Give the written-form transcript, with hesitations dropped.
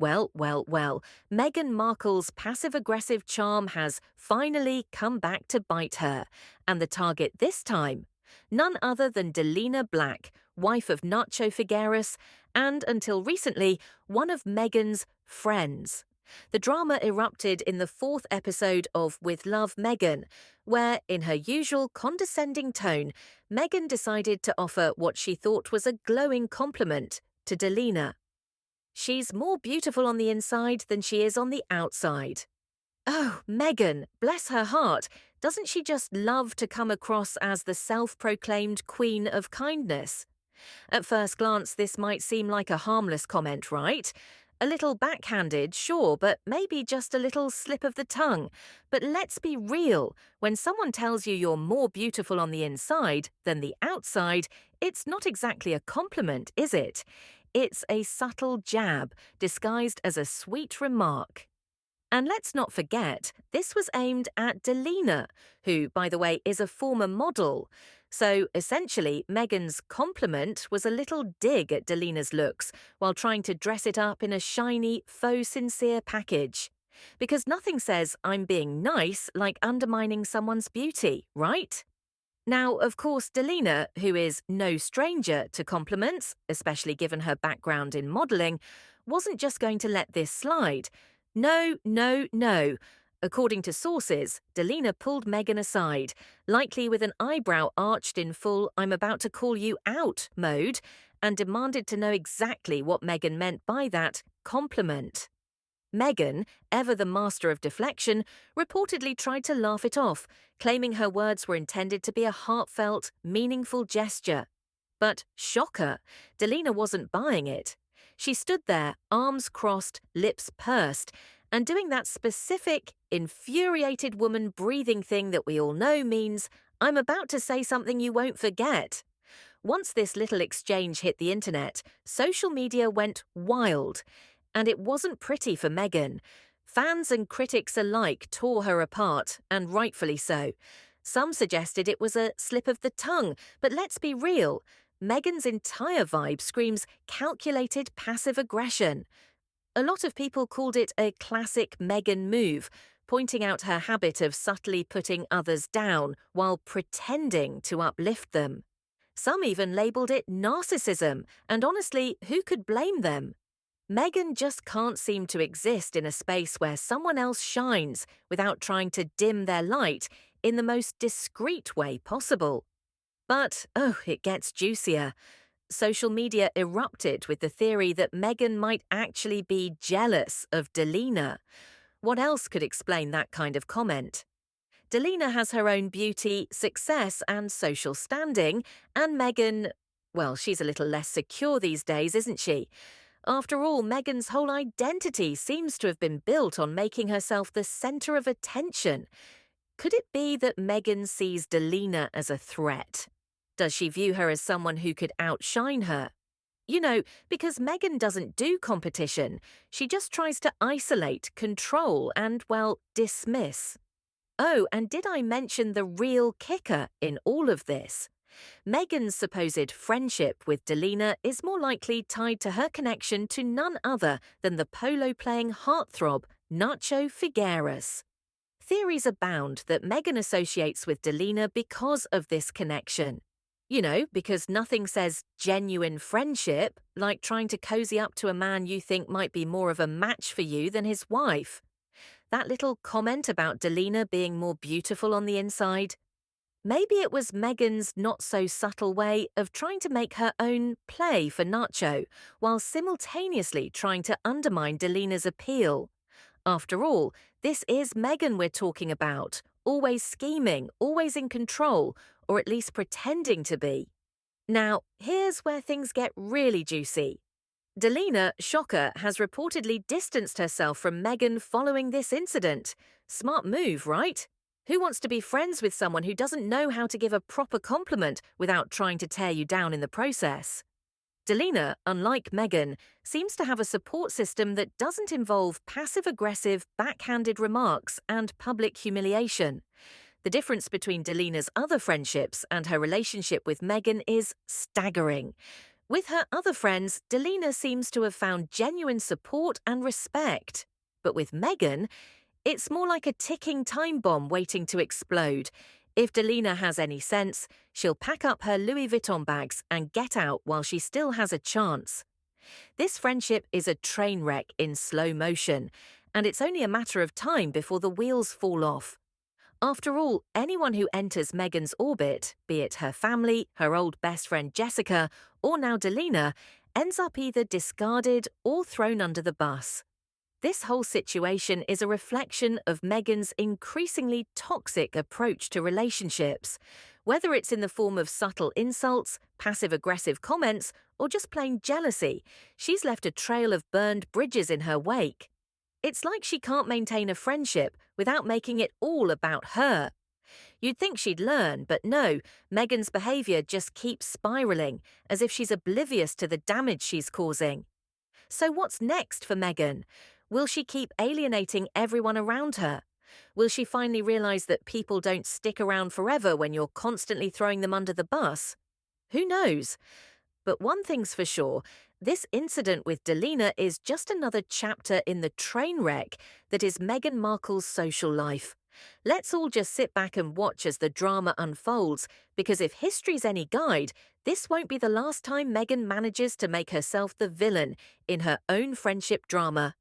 Well, Meghan Markle's passive-aggressive charm has finally come back to bite her, and the target this time, none other than Delina Black, wife of Nacho Figueres, and until recently, one of Meghan's friends. The drama erupted in the fourth episode of With Love, Meghan, where, in her usual condescending tone, Meghan decided to offer what she thought was a glowing compliment to Delina. She's more beautiful on the inside than she is on the outside. Oh, Meghan, bless her heart, doesn't she just love to come across as the self-proclaimed queen of kindness? At first glance, this might seem like a harmless comment, right? A little backhanded, sure, but maybe just a little slip of the tongue. But let's be real, when someone tells you you're more beautiful on the inside than the outside, it's not exactly a compliment, is it? It's a subtle jab, disguised as a sweet remark. And let's not forget, this was aimed at Delina, who, by the way, is a former model. So, essentially, Meghan's compliment was a little dig at Delina's looks, while trying to dress it up in a shiny, faux sincere package. Because nothing says, I'm being nice, like undermining someone's beauty, right? Now, of course, Delina, who is no stranger to compliments, especially given her background in modelling, wasn't just going to let this slide. No. According to sources, Delina pulled Meghan aside, likely with an eyebrow arched in full I'm about to call you out mode, and demanded to know exactly what Meghan meant by that compliment. Meghan, ever the master of deflection, reportedly tried to laugh it off, claiming her words were intended to be a heartfelt, meaningful gesture. But shocker, Delina wasn't buying it. She stood there, arms crossed, lips pursed, and doing that specific, infuriated woman breathing thing that we all know means, I'm about to say something you won't forget. Once this little exchange hit the internet, social media went wild. And it wasn't pretty for Meghan. Fans and critics alike tore her apart, and rightfully so. Some suggested it was a slip of the tongue, but let's be real. Meghan's entire vibe screams calculated passive aggression. A lot of people called it a classic Meghan move, pointing out her habit of subtly putting others down while pretending to uplift them. Some even labelled it narcissism, and honestly, who could blame them? Meghan just can't seem to exist in a space where someone else shines without trying to dim their light in the most discreet way possible. But, it gets juicier. Social media erupted with the theory that Meghan might actually be jealous of Delina. What else could explain that kind of comment? Delina has her own beauty, success, and social standing, and Meghan, well, she's a little less secure these days, isn't she? After all, Meghan's whole identity seems to have been built on making herself the centre of attention. Could it be that Meghan sees Delina as a threat? Does she view her as someone who could outshine her? You know, because Meghan doesn't do competition, she just tries to isolate, control, and, well, dismiss. Oh, and did I mention the real kicker in all of this? Meghan's supposed friendship with Delina is more likely tied to her connection to none other than the polo-playing heartthrob Nacho Figueres. Theories abound that Meghan associates with Delina because of this connection. You know, because nothing says genuine friendship like trying to cozy up to a man you think might be more of a match for you than his wife. That little comment about Delina being more beautiful on the inside? Maybe it was Meghan's not-so-subtle way of trying to make her own play for Nacho, while simultaneously trying to undermine Delina's appeal. After all, this is Meghan we're talking about, always scheming, always in control, or at least pretending to be. Now, here's where things get really juicy. Delina, shocker, has reportedly distanced herself from Meghan following this incident. Smart move, right? Who wants to be friends with someone who doesn't know how to give a proper compliment without trying to tear you down in the process? Delina, unlike Meghan, seems to have a support system that doesn't involve passive-aggressive, backhanded remarks and public humiliation. The difference between Delina's other friendships and her relationship with Meghan is staggering. With her other friends, Delina seems to have found genuine support and respect. But with Meghan, it's more like a ticking time bomb waiting to explode. If Delina has any sense, she'll pack up her Louis Vuitton bags and get out while she still has a chance. This friendship is a train wreck in slow motion, and it's only a matter of time before the wheels fall off. After all, anyone who enters Meghan's orbit, be it her family, her old best friend Jessica, or now Delina, ends up either discarded or thrown under the bus. This whole situation is a reflection of Meghan's increasingly toxic approach to relationships. Whether it's in the form of subtle insults, passive-aggressive comments, or just plain jealousy, she's left a trail of burned bridges in her wake. It's like she can't maintain a friendship without making it all about her. You'd think she'd learn, but no, Meghan's behaviour just keeps spiralling, as if she's oblivious to the damage she's causing. So what's next for Meghan? Will she keep alienating everyone around her? Will she finally realise that people don't stick around forever when you're constantly throwing them under the bus? Who knows? But one thing's for sure, this incident with Delina is just another chapter in the train wreck that is Meghan Markle's social life. Let's all just sit back and watch as the drama unfolds, because if history's any guide, this won't be the last time Meghan manages to make herself the villain in her own friendship drama.